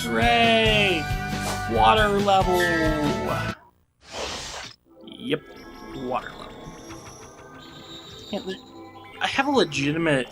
Hooray! Water level! Yep, water level. I have a legitimate...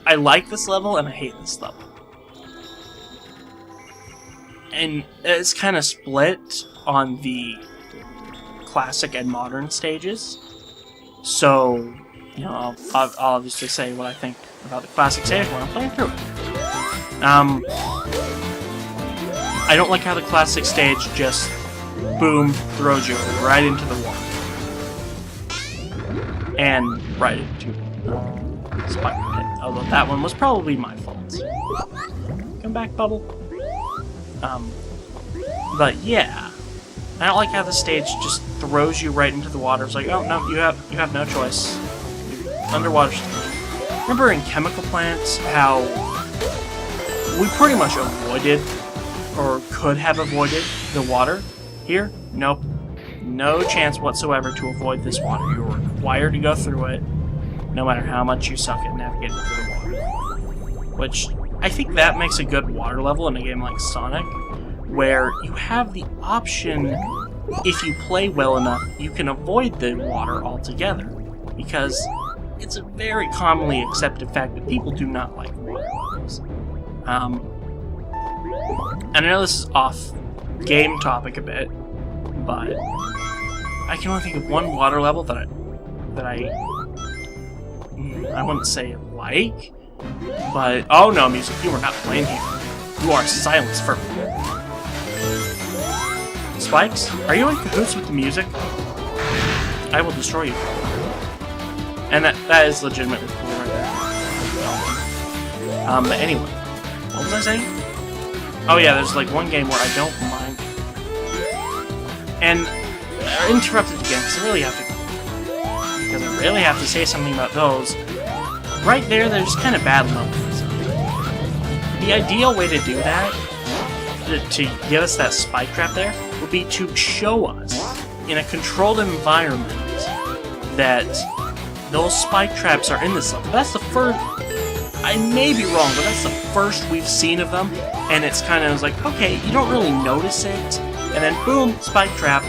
I like this level and I hate this level. And it's kind of split on the classic and modern stages. So, you know, I'll obviously say what I think about the classic stage when I'm playing through it. I don't like how the classic stage just, boom, throws you right into the water. And right into Spike Pit. Although that one was probably my fault. Come back, Bubble. But yeah. I don't like how the stage just throws you right into the water. It's like, oh no, you have no choice. Underwater stage. Remember in Chemical Plants how we pretty much avoided, or could have avoided, the water? Here? Nope. No chance whatsoever to avoid this water. You're required to go through it, no matter how much you suck at navigating through the water. Which, I think that makes a good water level in a game like Sonic, where you have the option, if you play well enough, you can avoid the water altogether. Because it's a very commonly accepted fact that people do not like water levels. And I know this is off game topic a bit, but I can only think of one water level that I wouldn't say like, but oh no, music, you are not playing here. You are silenced for me. Spikes, are you in cahoots with the music? I will destroy you. And that is legitimately cool right there. But anyway, what was I saying? Oh yeah, there's like one game where I don't mind. And interrupted again, because I really have to say something about those. Right there, there's kind of bad level design. The ideal way to do that, to give us that spike trap there, would be to show us, in a controlled environment, that those spike traps are in this level. That's the first... I may be wrong, but that's the first we've seen of them, and it's kind of like, okay, you don't really notice it, and then boom, spike trap,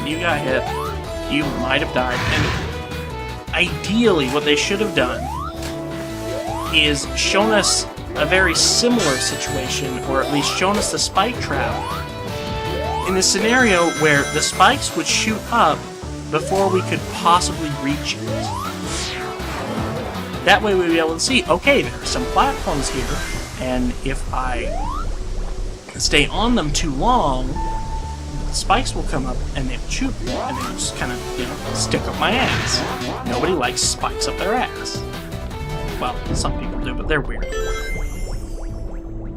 you got hit, you might have died, and ideally what they should have done is shown us a very similar situation, or at least shown us the spike trap, in a scenario where the spikes would shoot up before we could possibly reach it. That way we'd be able to see, okay, there are some platforms here, and if I stay on them too long, the spikes will come up and they will shoot me, and they will just kind of, you know, stick up my ass. Nobody likes spikes up their ass. Well, some people do, but they're weird.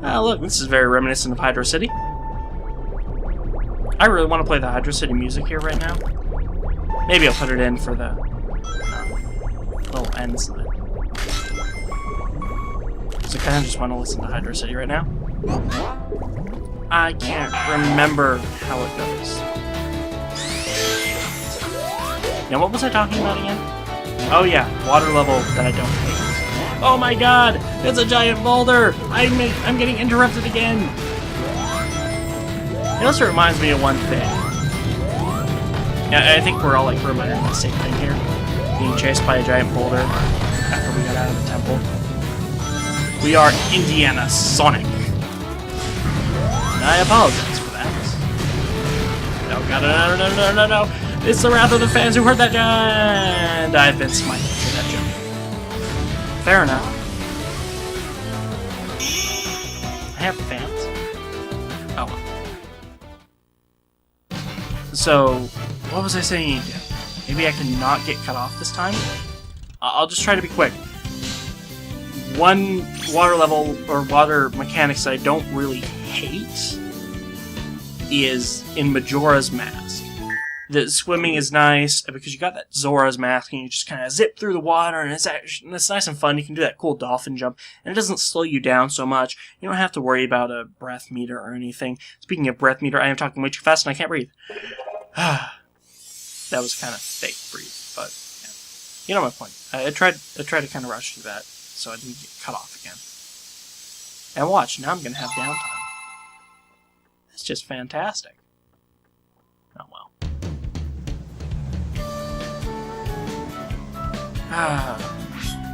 Ah, look, this is very reminiscent of Hydro City. I really want to play the Hydro City music here right now. Maybe I'll put it in for the little end slide. So I kind of just want to listen to Hydro City right now. I can't remember how it goes. Now, what was I talking about again? Oh yeah, water level that I don't hate. Oh my god! It's a giant boulder! I'm getting interrupted again! It also reminds me of one thing. Yeah, I think we're all like remembering the same thing here. Being chased by a giant boulder after we got out of the temple. We are Indiana Sonic. And I apologize for that. No, God, no. It's the wrath of the fans who heard that jump. And I've been smited for that jump. Fair enough. I have fans. Oh well. So, what was I saying? Maybe I can not get cut off this time? I'll just try to be quick. One water level, or water mechanics that I don't really hate is in Majora's Mask. The swimming is nice, because you got that Zora's Mask, and you just kind of zip through the water, and it's nice and fun. You can do that cool dolphin jump, and it doesn't slow you down so much. You don't have to worry about a breath meter or anything. Speaking of breath meter, I am talking way too fast, and I can't breathe. That was kind of fake breathe, but yeah. You know my point. I tried to kind of rush through that, so I didn't get cut off again. And watch, now I'm going to have downtime. It's just fantastic. Oh well.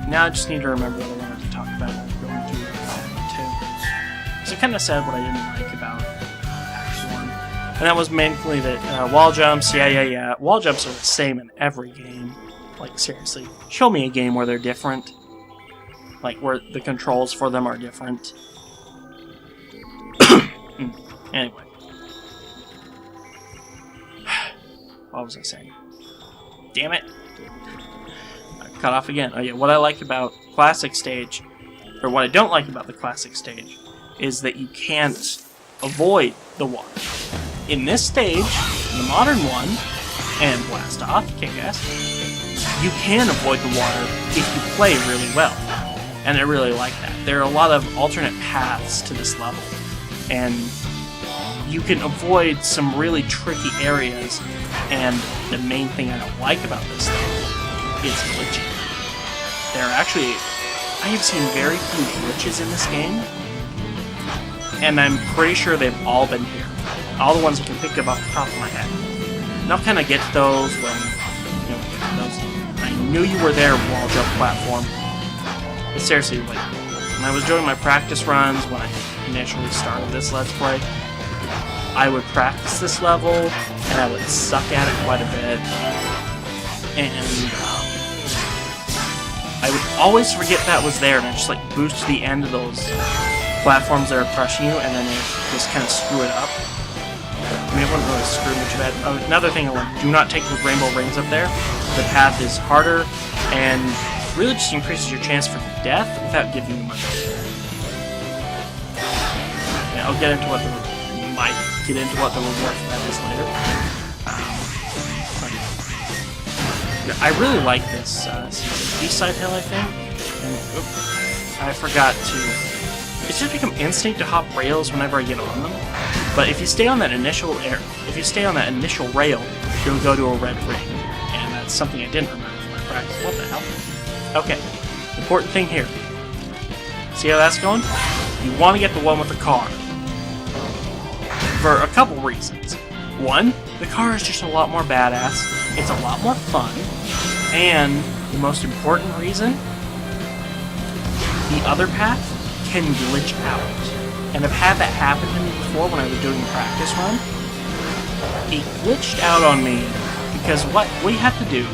Now I just need to remember what I wanted to talk about when we're going through Act 2. So I kind of said what I didn't like about Act 1. And that was mainly that wall jumps, yeah. Wall jumps are the same in every game. Like, seriously. Show me a game where they're different. Like, where the controls for them are different. Anyway. What was I saying? Damn it! I cut off again. Oh yeah, what I like about Classic Stage, or what I don't like about the Classic Stage, is that you can't avoid the water. In this stage, the modern one, and Blast Off, Kick-Ass, you can avoid the water if you play really well. And I really like that. There are a lot of alternate paths to this level, and you can avoid some really tricky areas, and the main thing I don't like about this level is glitching. There are actually, I have seen very few glitches in this game, and I'm pretty sure they've all been here. All the ones I can think of off the top of my head. And I'll kind of get to those when, you know, get to those. I knew you were there, wall jump platform. But seriously, like, when I was doing my practice runs, when I initially started this Let's Play, I would practice this level, and I would suck at it quite a bit. And I would always forget that was there, and I'd just like boost to the end of those platforms that are crushing you, and then it just kind of screw it up. I mean, it wouldn't really screw much bad. Oh, another thing I learned, do not take those rainbow rings up there. The path is harder, and really just increases your chance for death without giving you much. Yeah, I'll get into what the reward for that is later. I really like this B-side hill, I think. And, I forgot to. It's just become instinct to hop rails whenever I get on them. But if you stay on that initial rail, you'll go to a red ring, and that's something I didn't remember from my practice. What the hell? Okay, important thing here. See how that's going? You want to get the one with the car. For a couple reasons. One, the car is just a lot more badass, it's a lot more fun, and the most important reason, the other path can glitch out. And I've had that happen to me before when I was doing a practice run. It glitched out on me because what you have to do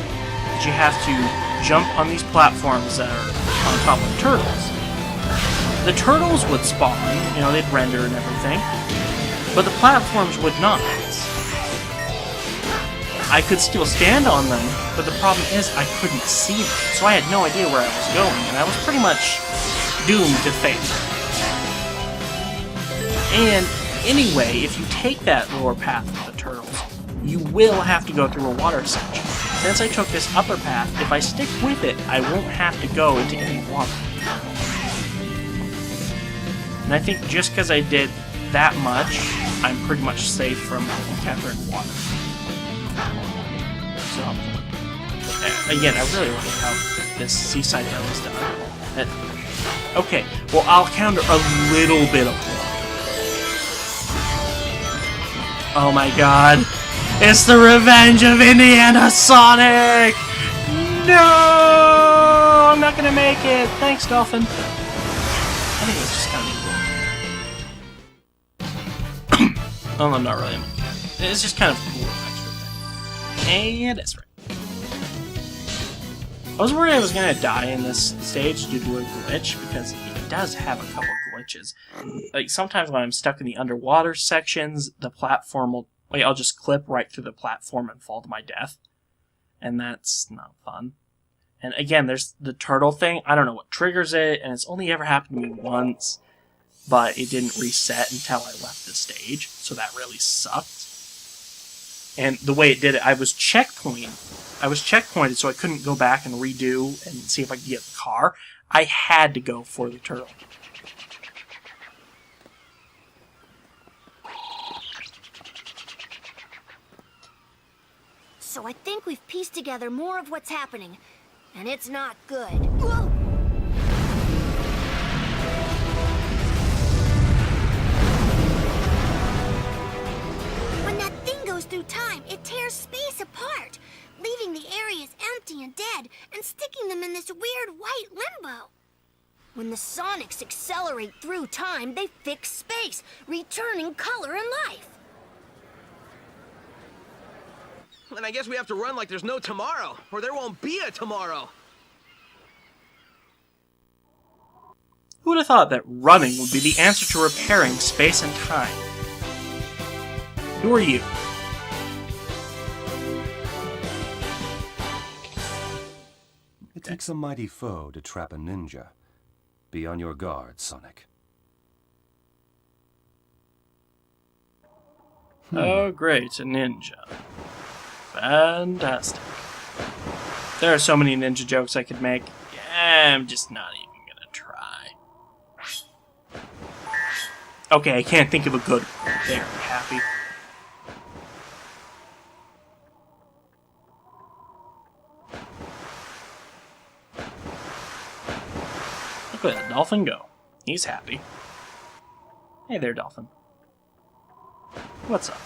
is you have to jump on these platforms that are on top of turtles. The turtles would spawn, you know, they'd render and everything, but the platforms would not. I could still stand on them, but the problem is I couldn't see them, so I had no idea where I was going, and I was pretty much doomed to fate. And anyway, if you take that lower path with the turtles, you will have to go through a water section. Since I took this upper path, if I stick with it, I won't have to go into any water. And I think just because I did that much, I'm pretty much safe from encountering water. So, again, I really like how this seaside hill is done. Okay, well, I'll counter a little bit of water. Oh my god. It's the revenge of Indiana Sonic! No! I'm not gonna make it! Thanks, Dolphin. I think it's just kind of cool. Well, I'm not really. It's just kind of cool extra thing. And that's right. I was worried I was gonna die in this stage due to a glitch, because it does have a couple glitches. Like, sometimes when I'm stuck in the underwater sections, the platform will... Like, I'll just clip right through the platform and fall to my death. And that's not fun. And again, there's the turtle thing. I don't know what triggers it, and it's only ever happened to me once. But it didn't reset until I left the stage, so that really sucked. And the way it did it, I was checkpointed so I couldn't go back and redo and see if I could get the car. I had to go for the turtle. So I think we've pieced together more of what's happening, and it's not good. Whoa! living and dead and sticking them in this weird white limbo. When the Sonics accelerate through time, they fix space, returning color and life. And I guess we have to run like there's no tomorrow, or there won't be a tomorrow. Who would have thought that running would be the answer to repairing space and time? Who are you? It takes a mighty foe to trap a ninja. Be on your guard, Sonic. Oh, great, a ninja. Fantastic. There are so many ninja jokes I could make. Yeah, I'm just not even gonna try. Okay, I can't think of a good one. There, Happy. Look at that dolphin go. He's happy. Hey there, dolphin. What's up?